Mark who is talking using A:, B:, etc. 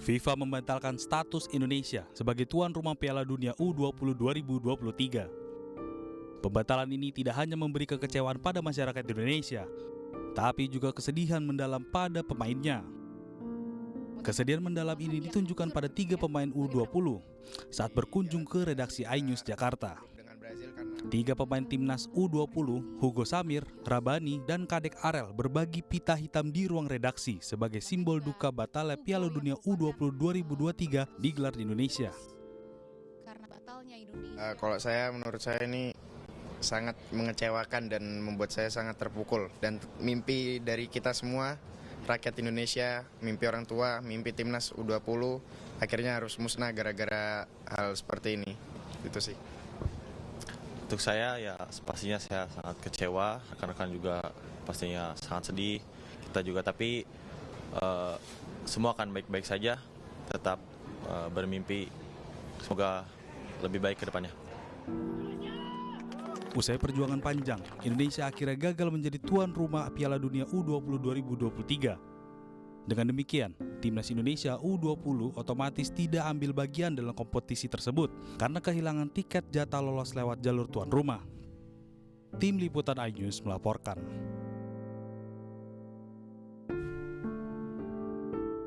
A: FIFA membatalkan status Indonesia sebagai tuan rumah Piala Dunia U20 2023. Pembatalan ini tidak hanya memberi kekecewaan pada masyarakat Indonesia, tapi juga kesedihan mendalam pada pemainnya. Kesedihan mendalam ini ditunjukkan pada 3 pemain U20 saat berkunjung ke redaksi iNews Jakarta. 3 pemain timnas U20, Hugo Samir, Rabani, dan Kadek Arel berbagi pita hitam di ruang redaksi sebagai simbol duka batalnya Piala Dunia U20 2023 digelar di Indonesia.
B: Kalau menurut saya ini sangat mengecewakan dan membuat saya sangat terpukul. Dan mimpi dari kita semua, rakyat Indonesia, mimpi orang tua, mimpi timnas U20 akhirnya harus musnah gara-gara hal seperti ini. Itu sih.
C: Untuk saya ya pastinya saya sangat kecewa, rekan-rekan juga pastinya sangat sedih, kita juga, tapi semua akan baik-baik saja, tetap bermimpi semoga lebih baik ke depannya.
A: Usai perjuangan panjang, Indonesia akhirnya gagal menjadi tuan rumah Piala Dunia U20 2023. Dengan demikian, timnas Indonesia U20 otomatis tidak ambil bagian dalam kompetisi tersebut karena kehilangan tiket jatah lolos lewat jalur tuan rumah. Tim Liputan iNews melaporkan.